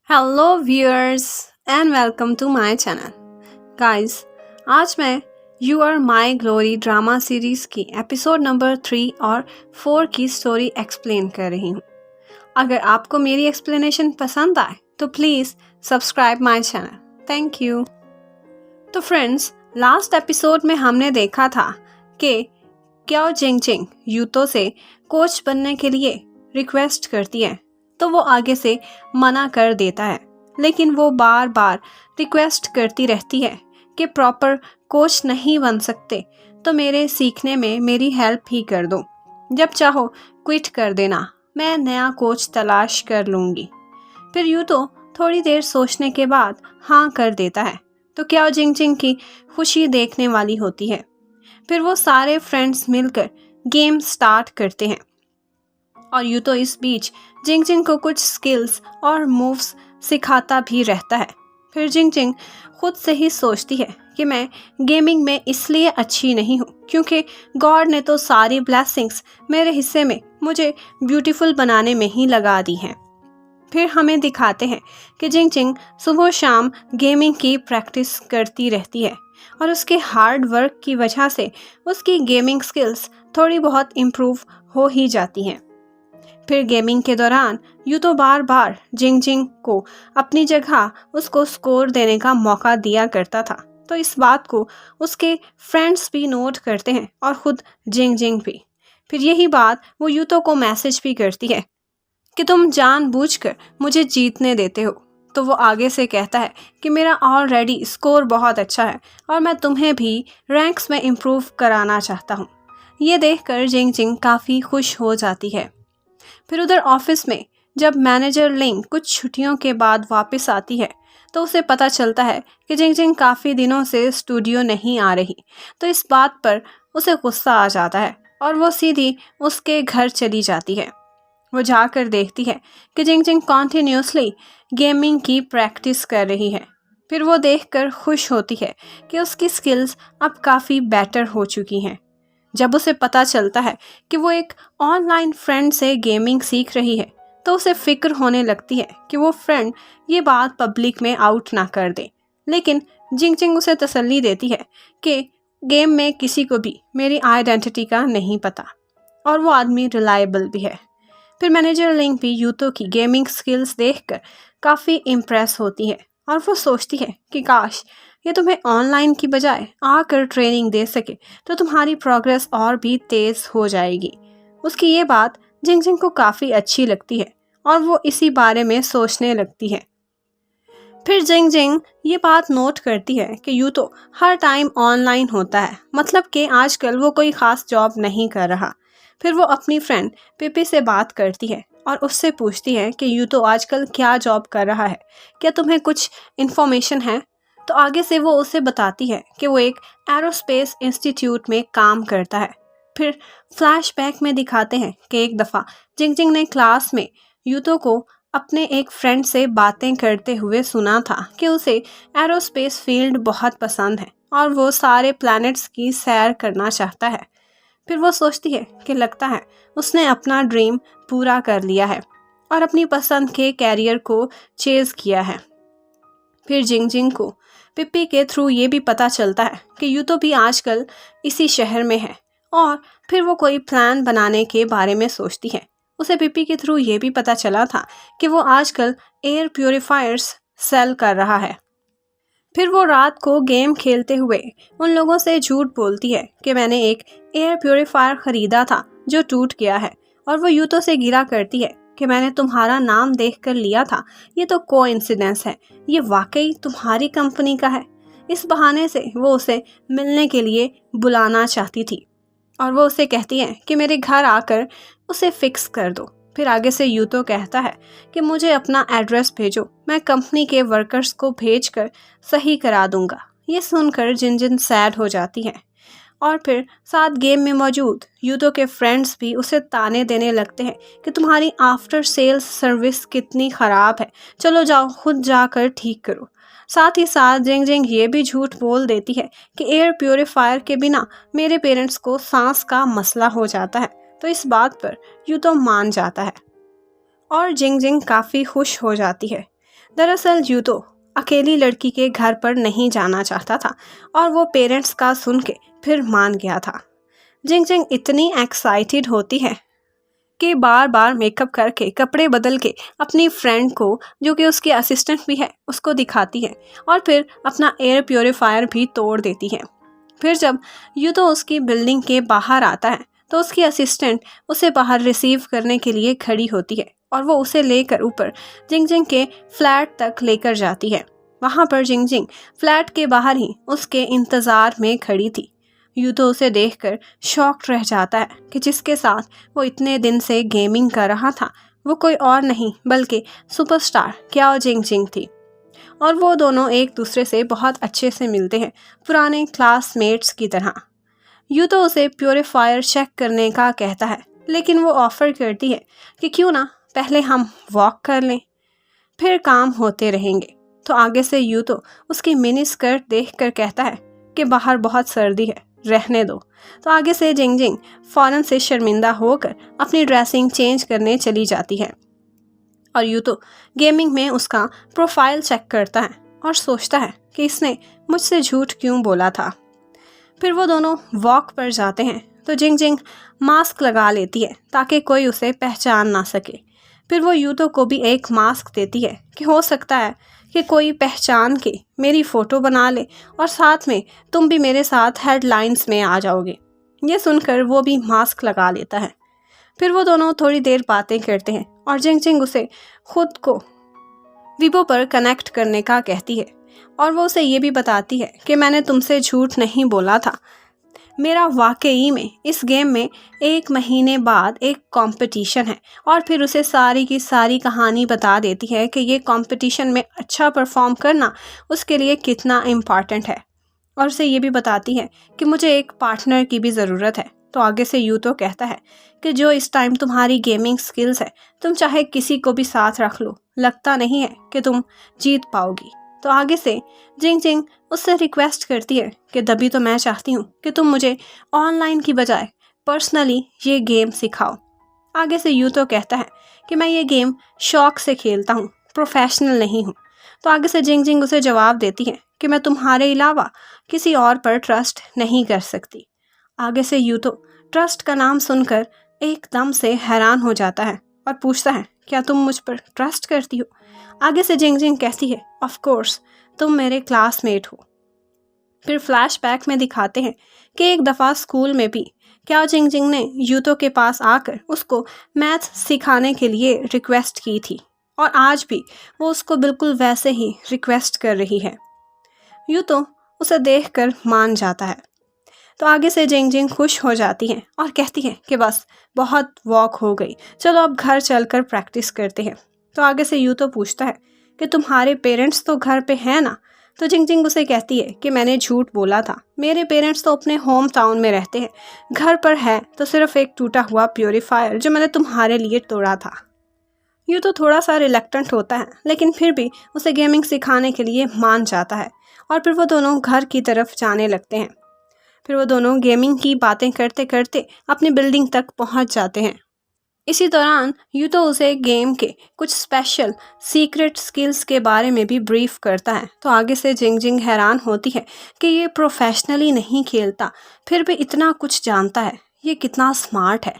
Hello viewers and welcome to my channel guys. आज मैं you are my glory drama series की episode number 3 और 4 की story explain कर रही हूँ। अगर आपको मेरी एक्सप्लेनेशन पसंद आए तो please subscribe my channel. Thank you. तो फ्रेंड्स, लास्ट एपिसोड में हमने देखा था कि क्याओ जिंगजिंग यूतो से कोच बनने के लिए रिक्वेस्ट करती है तो वो आगे से मना कर देता है, लेकिन वो बार बार रिक्वेस्ट करती रहती है कि प्रॉपर कोच नहीं बन सकते तो मेरे सीखने में मेरी हेल्प ही कर दो। जब चाहो क्विट कर देना, मैं नया कोच तलाश कर लूँगी। फिर यूँ तो थोड़ी देर सोचने के बाद हाँ कर देता है तो क्याओ जिंगजिंग की खुशी देखने वाली होती है। फिर वो सारे फ्रेंड्स मिलकर गेम स्टार्ट करते हैं और यूँ तो इस बीच जिंगजिंग को कुछ स्किल्स और मूव्स सिखाता भी रहता है। फिर जिंगजिंग खुद से ही सोचती है कि मैं गेमिंग में इसलिए अच्छी नहीं हूँ क्योंकि गॉड ने तो सारी ब्लेसिंग्स मेरे हिस्से में मुझे ब्यूटीफुल बनाने में ही लगा दी हैं। फिर हमें दिखाते हैं कि जिंगजिंग सुबह शाम गेमिंग की प्रैक्टिस करती रहती है और उसके हार्ड वर्क की वजह से उसकी गेमिंग स्किल्स थोड़ी बहुत इम्प्रूव हो ही जाती हैं। फिर गेमिंग के दौरान यूँ तो बार बार जिंगजिंग को अपनी जगह उसको स्कोर देने का मौका दिया करता था, तो इस बात को उसके फ्रेंड्स भी नोट करते हैं और खुद जिंगजिंग भी। फिर यही बात वो यूतो को मैसेज भी करती है कि तुम जानबूझकर मुझे जीतने देते हो। तो वो आगे से कहता है कि मेरा ऑलरेडी स्कोर बहुत अच्छा है और मैं तुम्हें भी रैंक्स में इम्प्रूव कराना चाहता हूँ। ये देखकर जिंगजिंग काफ़ी खुश हो जाती है। फिर उधर ऑफिस में जब मैनेजर लिंग कुछ छुट्टियों के बाद वापस आती है तो उसे पता चलता है कि जिंगजिंग काफ़ी दिनों से स्टूडियो नहीं आ रही, तो इस बात पर उसे गुस्सा आ जाता है और वो सीधी उसके घर चली जाती है। वो जाकर देखती है कि जिंगजिंग कॉन्टिन्यूसली गेमिंग की प्रैक्टिस कर रही है। फिर वो देखकर खुश होती है कि उसकी स्किल्स अब काफ़ी बेटर हो चुकी हैं। जब उसे पता चलता है कि वो एक ऑनलाइन फ्रेंड से गेमिंग सीख रही है तो उसे फिक्र होने लगती है कि वो फ्रेंड ये बात पब्लिक में आउट ना कर दे, लेकिन जिंगजिंग उसे तसल्ली देती है कि गेम में किसी को भी मेरी आइडेंटिटी का नहीं पता और वो आदमी रिलायबल भी है। फिर मैनेजर लिंग भी यूतो की गेमिंग स्किल्स देखकर काफ़ी इम्प्रेस होती है और वो सोचती है कि काश ये तुम्हें ऑनलाइन की बजाय आकर ट्रेनिंग दे सके तो तुम्हारी प्रोग्रेस और भी तेज़ हो जाएगी। उसकी ये बात जिंगजिंग को काफ़ी अच्छी लगती है और वो इसी बारे में सोचने लगती है। फिर जिंगजिंग ये बात नोट करती है कि यूँ तो हर टाइम ऑनलाइन होता है, मतलब कि आजकल वो कोई ख़ास जॉब नहीं कर रहा। फिर वो अपनी फ्रेंड पिपी से बात करती है और उससे पूछती है कि यूँ तो आजकल क्या जॉब कर रहा है, क्या तुम्हें कुछ इन्फॉर्मेशन है। तो आगे से वो उसे बताती है कि वो एक एरोस्पेस इंस्टीट्यूट में काम करता है। फिर फ्लैशबैक में दिखाते हैं कि एक दफ़ा जिंगजिंग ने क्लास में यूतो को अपने एक फ्रेंड से बातें करते हुए सुना था कि उसे एरोस्पेस फील्ड बहुत पसंद है और वो सारे प्लैनेट्स की सैर करना चाहता है। फिर वो सोचती है कि लगता है उसने अपना ड्रीम पूरा कर लिया है और अपनी पसंद के कैरियर को चेज़ किया है। फिर जिंगजिंग को पिप्पी के थ्रू ये भी पता चलता है कि यूतो भी आजकल इसी शहर में है और फिर वो कोई प्लान बनाने के बारे में सोचती है। उसे पिप्पी के थ्रू ये भी पता चला था कि वो आजकल एयर प्योरीफायर्स सेल कर रहा है। फिर वो रात को गेम खेलते हुए उन लोगों से झूठ बोलती है कि मैंने एक एयर प्योरीफायर ख़रीदा था जो टूट गया है, और वो यूतो से गिरा करती है कि मैंने तुम्हारा नाम देखकर लिया था, ये तो कोइंसिडेंस है, ये वाकई तुम्हारी कंपनी का है। इस बहाने से वो उसे मिलने के लिए बुलाना चाहती थी और वो उसे कहती है कि मेरे घर आकर उसे फिक्स कर दो। फिर आगे से यूतो कहता है कि मुझे अपना एड्रेस भेजो, मैं कंपनी के वर्कर्स को भेजकर सही करा दूंगा। ये सुनकर जिंजिन सैड हो जाती है और फिर साथ गेम में मौजूद यूतो के फ्रेंड्स भी उसे ताने देने लगते हैं कि तुम्हारी आफ्टर सेल्स सर्विस कितनी ख़राब है, चलो जाओ खुद जाकर ठीक करो। साथ ही साथ जिंगजिंग ये भी झूठ बोल देती है कि एयर प्योरीफायर के बिना मेरे पेरेंट्स को सांस का मसला हो जाता है, तो इस बात पर यूतो मान जाता है और जिंगजिंग काफ़ी खुश हो जाती है। दरअसल यूतो अकेली लड़की के घर पर नहीं जाना चाहता था और वो पेरेंट्स का सुन के फिर मान गया था। जिंग जिंग इतनी एक्साइटेड होती है कि बार बार मेकअप करके कपड़े बदल के अपनी फ्रेंड को, जो कि उसकी असिस्टेंट भी है, उसको दिखाती है और फिर अपना एयर प्योरीफायर भी तोड़ देती है। फिर जब यूतो उसकी बिल्डिंग के बाहर आता है तो उसकी असिस्टेंट उसे बाहर रिसीव करने के लिए खड़ी होती है और वो उसे लेकर ऊपर जिंग जिंग के फ्लैट तक लेकर जाती है। वहाँ पर जिंग जिंग फ्लैट के बाहर ही उसके इंतज़ार में खड़ी थी। यूतो उसे देखकर शॉक्ड रह जाता है कि जिसके साथ वो इतने दिन से गेमिंग कर रहा था वो कोई और नहीं बल्कि सुपरस्टार क्याओ जिंग जिंग थी। और वो दोनों एक दूसरे से बहुत अच्छे से मिलते हैं, पुराने क्लासमेट्स की तरह। यूतो उसे प्योरीफायर चेक करने का कहता है, लेकिन वो ऑफ़र करती है कि क्यों ना पहले हम वॉक कर लें, फिर काम होते रहेंगे। तो आगे से यूतो उसकी मिनी स्कर्ट देखकर कहता है कि बाहर बहुत सर्दी है, रहने दो। तो आगे से जिंग जिंग फ़ौरन से शर्मिंदा होकर अपनी ड्रेसिंग चेंज करने चली जाती है और यूतो गेमिंग में उसका प्रोफाइल चेक करता है और सोचता है कि इसने मुझसे झूठ क्यों बोला था। फिर वो दोनों वॉक पर जाते हैं तो जिंग जिंग मास्क लगा लेती है ताकि कोई उसे पहचान ना सके। फिर वो यूतो को भी एक मास्क देती है कि हो सकता है कि कोई पहचान के मेरी फ़ोटो बना ले और साथ में तुम भी मेरे साथ हेडलाइंस में आ जाओगे। ये सुनकर वो भी मास्क लगा लेता है। फिर वो दोनों थोड़ी देर बातें करते हैं और जिंग जिंग उसे खुद को वीबो पर कनेक्ट करने का कहती है और वो उसे ये भी बताती है कि मैंने तुमसे झूठ नहीं बोला था। मेरा वाकई में इस गेम में 1 महीने बाद एक कंपटीशन है और फिर उसे सारी की सारी कहानी बता देती है कि ये कंपटीशन में अच्छा परफॉर्म करना उसके लिए कितना इम्पॉर्टेंट है और उसे ये भी बताती है कि मुझे एक पार्टनर की भी ज़रूरत है। तो आगे से यूतो कहता है कि जो इस टाइम तुम्हारी गेमिंग स्किल्स है तुम चाहे किसी को भी साथ रख लो, लगता नहीं है कि तुम जीत पाओगी। तो आगे से जिंग जिंग उससे रिक्वेस्ट करती है कि तभी तो मैं चाहती हूँ कि तुम मुझे ऑनलाइन की बजाय पर्सनली ये गेम सिखाओ। आगे से यूतो कहता है कि मैं ये गेम शौक से खेलता हूँ, प्रोफेशनल नहीं हूँ। तो आगे से जिंग जिंग उसे जवाब देती है कि मैं तुम्हारे अलावा किसी और पर ट्रस्ट नहीं कर सकती। आगे से यूतो ट्रस्ट का नाम सुनकर एकदम से हैरान हो जाता है और पूछता है, क्या तुम मुझ पर ट्रस्ट करती हो? आगे से जिंग जिंग कहती है, ऑफ कोर्स, तुम मेरे क्लासमेट हो। फिर फ्लैशबैक में दिखाते हैं कि एक दफ़ा स्कूल में भी क्याओ जिंग जिंग ने यूतो के पास आकर उसको मैथ सिखाने के लिए रिक्वेस्ट की थी और आज भी वो उसको बिल्कुल वैसे ही रिक्वेस्ट कर रही है। यूतो उसे देखकर मान जाता है। तो आगे से जिंग जिंग खुश हो जाती है और कहती है कि बस बहुत वॉक हो गई, चलो अब घर चलकर प्रैक्टिस करते हैं। तो आगे से यूतो पूछता है कि तुम्हारे पेरेंट्स तो घर पे हैं ना? तो जिंग जिंग उसे कहती है कि मैंने झूठ बोला था, मेरे पेरेंट्स तो अपने होम टाउन में रहते हैं, घर पर है तो सिर्फ एक टूटा हुआ प्योरीफायर जो मैंने तुम्हारे लिए तोड़ा था। यूतो थोड़ा सा रिलक्टेंट होता है लेकिन फिर भी उसे गेमिंग सिखाने के लिए मान जाता है और फिर वो दोनों घर की तरफ जाने लगते हैं। फिर वो दोनों गेमिंग की बातें करते करते अपनी बिल्डिंग तक पहुंच जाते हैं। इसी दौरान यूतो उसे गेम के कुछ स्पेशल सीक्रेट स्किल्स के बारे में भी ब्रीफ करता है। तो आगे से जिंग जिंग हैरान होती है कि ये प्रोफेशनली नहीं खेलता फिर भी इतना कुछ जानता है, ये कितना स्मार्ट है।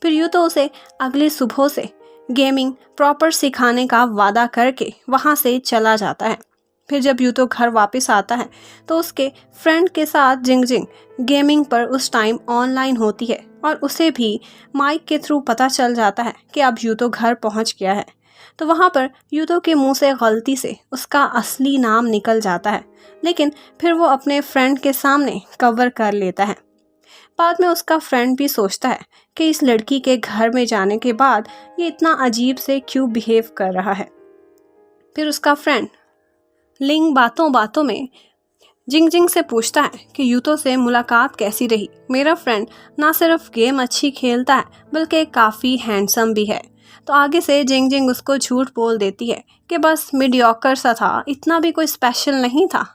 फिर यूतो उसे अगली सुबह से गेमिंग प्रॉपर सिखाने का वादा करके वहाँ से चला जाता है। फिर जब यूतो घर वापस आता है तो उसके फ्रेंड के साथ जिंग जिंग गेमिंग पर उस टाइम ऑनलाइन होती है और उसे भी माइक के थ्रू पता चल जाता है कि अब यूतो घर पहुंच गया है। तो वहाँ पर यूतो के मुंह से गलती से उसका असली नाम निकल जाता है, लेकिन फिर वो अपने फ्रेंड के सामने कवर कर लेता है। बाद में उसका फ्रेंड भी सोचता है कि इस लड़की के घर में जाने के बाद ये इतना अजीब से क्यों बिहेव कर रहा है। फिर उसका फ्रेंड लिंग बातों बातों में जिंग जिंग से पूछता है कि यूतो से मुलाकात कैसी रही। मेरा फ्रेंड ना सिर्फ गेम अच्छी खेलता है बल्कि काफ़ी हैंडसम भी है। तो आगे से जिंग जिंग उसको झूठ बोल देती है कि बस मीडियोकर सा था, इतना भी कोई स्पेशल नहीं था।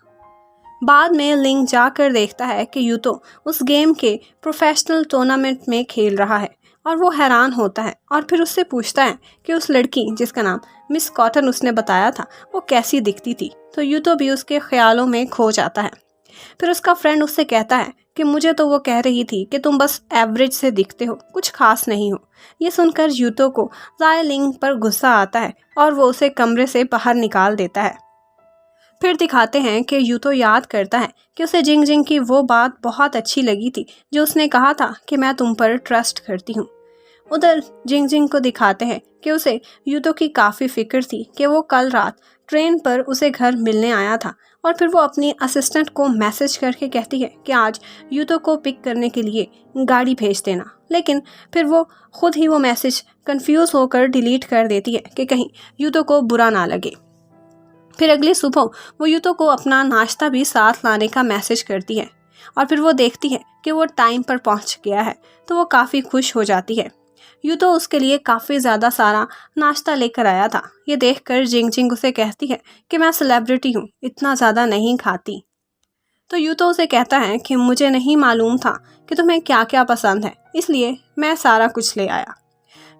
बाद में लिंग जाकर देखता है कि यूतो उस गेम के प्रोफेशनल टूर्नामेंट में खेल रहा है और वो हैरान होता है और फिर उससे पूछता है कि उस लड़की जिसका नाम मिस कॉटन उसने बताया था वो कैसी दिखती थी। तो यूतो भी उसके ख्यालों में खो जाता है। फिर उसका फ्रेंड उससे कहता है कि मुझे तो वो कह रही थी कि तुम बस एवरेज से दिखते हो, कुछ खास नहीं हो। ये सुनकर यूतो को जायलिंग पर गुस्सा आता है और वो उसे कमरे से बाहर निकाल देता है। फिर दिखाते हैं कि यूतो याद करता है कि उसे जिंग जिंग की वो बात बहुत अच्छी लगी थी जो उसने कहा था कि मैं तुम पर ट्रस्ट करती हूँ। उधर जिंग जिंग को दिखाते हैं कि उसे यूतो की काफ़ी फिक्र थी कि वो कल रात ट्रेन पर उसे घर मिलने आया था और फिर वो अपनी असिस्टेंट को मैसेज करके कहती है कि आज यूतो को पिक करने के लिए गाड़ी भेज देना। लेकिन फिर वो खुद ही वो मैसेज कंफ्यूज होकर डिलीट कर देती है कि कहीं यूतो को बुरा ना लगे। फिर अगली सुबह वो यूतो को अपना नाश्ता भी साथ लाने का मैसेज करती है और फिर वो देखती है कि वो टाइम पर पहुंच गया है तो वो काफ़ी खुश हो जाती है। यूतो उसके लिए काफ़ी ज़्यादा सारा नाश्ता लेकर आया था। ये देखकर जिंग जिंग उसे कहती है कि मैं सेलिब्रिटी हूँ, इतना ज़्यादा नहीं खाती। तो यूतो उसे कहता है कि मुझे नहीं मालूम था कि तुम्हें क्या क्या पसंद है, इसलिए मैं सारा कुछ ले आया।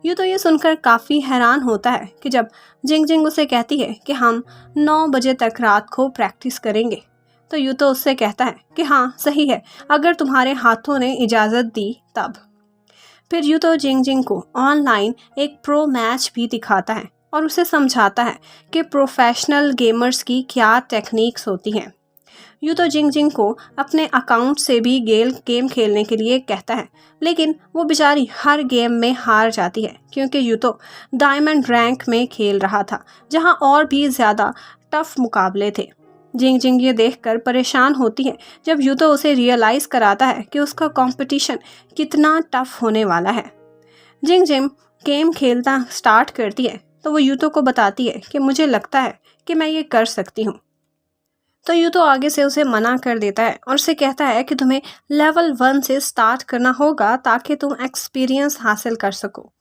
यूतो ये सुनकर काफ़ी हैरान होता है कि जब जिंग जिंग उसे कहती है कि हम 9 बजे तक रात को प्रैक्टिस करेंगे। तो यूतो उससे कहता है कि हाँ सही है, अगर तुम्हारे हाथों ने इजाज़त दी तब। फिर यूतो जिंग जिंग को ऑनलाइन एक प्रो मैच भी दिखाता है और उसे समझाता है कि प्रोफेशनल गेमर्स की क्या टेक्निक्स होती हैं। यूतो जिंग जिंग को अपने अकाउंट से भी गेम खेलने के लिए कहता है, लेकिन वो बेचारी हर गेम में हार जाती है क्योंकि यूतो डायमंड रैंक में खेल रहा था जहां और भी ज़्यादा टफ मुकाबले थे। जिंग जिंग ये देखकर परेशान होती है जब यूतो उसे रियलाइज़ कराता है कि उसका कंपटीशन कितना टफ होने वाला है। जिंग जिंग गेम खेलना स्टार्ट करती है तो वो यूतो को बताती है कि मुझे लगता है कि मैं ये कर सकती हूँ। तो यूतो आगे से उसे मना कर देता है और उसे कहता है कि तुम्हें लेवल 1 से स्टार्ट करना होगा ताकि तुम एक्सपीरियंस हासिल कर सको।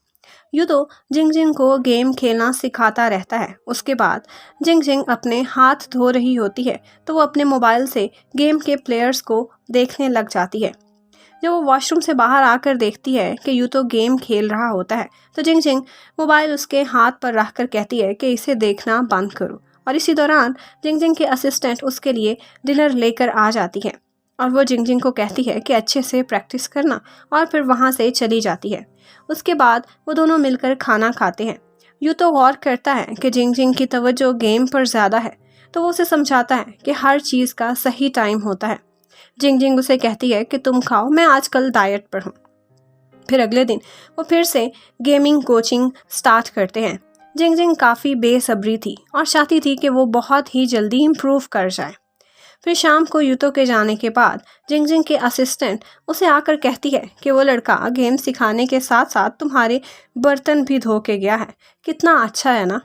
यूतो जिंग जिंग को गेम खेलना सिखाता रहता है। उसके बाद जिंग जिंग अपने हाथ धो रही होती है तो वो अपने मोबाइल से गेम के प्लेयर्स को देखने लग जाती है। जब वो वॉशरूम से बाहर आकर देखती है कि यूतो गेम खेल रहा होता है तो जिंग जिंग मोबाइल उसके हाथ पर रखकर कहती है कि इसे देखना बंद करो। और इसी दौरान जिंग जिंग के असिस्टेंट उसके लिए डिनर लेकर आ जाती है और वो जिंग जिंग को कहती है कि अच्छे से प्रैक्टिस करना और फिर वहाँ से चली जाती है। उसके बाद वो दोनों मिलकर खाना खाते हैं। यूतो गौर करता है कि जिंग जिंग की तवज्जो गेम पर ज़्यादा है तो वो उसे समझाता है कि हर चीज़ का सही टाइम होता है। जिंग जिंग उसे कहती है कि तुम खाओ, मैं आजकल डाइट पर हूँ। फिर अगले दिन वो फिर से गेमिंग कोचिंग स्टार्ट करते हैं। जिंग जिंग काफ़ी बेसब्री थी और चाहती थी कि वो बहुत ही जल्दी इम्प्रूव कर जाए। फिर शाम को यूतो के जाने के बाद जिंग जिंग के असिस्टेंट उसे आकर कहती है कि वो लड़का गेम सिखाने के साथ साथ तुम्हारे बर्तन भी धो के गया है, कितना अच्छा है ना।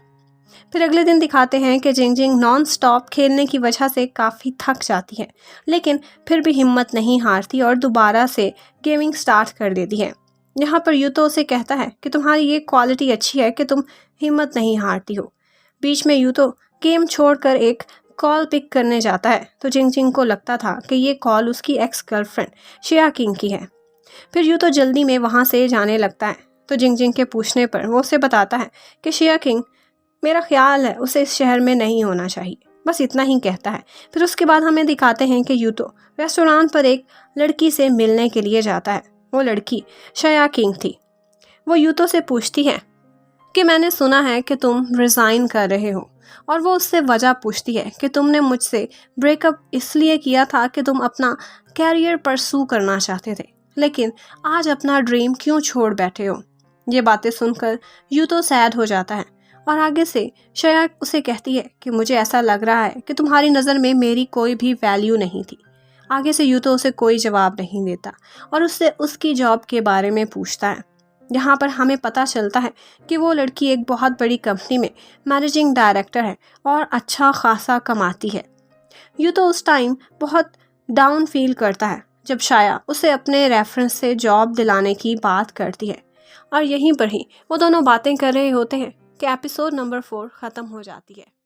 फिर अगले दिन दिखाते हैं कि जिंग जिंग नॉन स्टॉप खेलने की वजह से काफ़ी थक जाती है, लेकिन फिर भी हिम्मत नहीं हारती और दोबारा से गेमिंग स्टार्ट कर देती है। यहाँ पर यूतो उसे कहता है कि तुम्हारी ये क्वालिटी अच्छी है कि तुम हिम्मत नहीं हारती हो। बीच में यूतो गेम छोड़कर एक कॉल पिक करने जाता है तो जिंग जिंग को लगता था कि ये कॉल उसकी एक्स गर्लफ्रेंड शिया किंग की है। फिर यूतो जल्दी में वहाँ से जाने लगता है तो जिंग जिंग के पूछने पर वो उसे बताता है कि शिया किंग, मेरा ख्याल है उसे इस शहर में नहीं होना चाहिए, बस इतना ही कहता है। फिर उसके बाद हमें दिखाते हैं कि यूतो रेस्टोरेंट पर एक लड़की से मिलने के लिए जाता है। वो लड़की शिया किंग थी। वो यूतो से पूछती है कि मैंने सुना है कि तुम रिज़ाइन कर रहे हो और वो उससे वजह पूछती है कि तुमने मुझसे ब्रेकअप इसलिए किया था कि तुम अपना कैरियर परसू करना चाहते थे, लेकिन आज अपना ड्रीम क्यों छोड़ बैठे हो। ये बातें सुनकर यूतो सैड हो जाता है और आगे से शिया उसे कहती है कि मुझे ऐसा लग रहा है कि तुम्हारी नज़र में मेरी कोई भी वैल्यू नहीं थी। आगे से यूतो उसे कोई जवाब नहीं देता और उससे उसकी जॉब के बारे में पूछता है। यहाँ पर हमें पता चलता है कि वो लड़की एक बहुत बड़ी कंपनी में मैनेजिंग डायरेक्टर है और अच्छा खासा कमाती है। यूतो उस टाइम बहुत डाउन फील करता है जब शिया उसे अपने रेफरेंस से जॉब दिलाने की बात करती है और यहीं पर ही वो दोनों बातें कर रहे होते हैं कि एपिसोड नंबर 4 ख़त्म हो जाती है।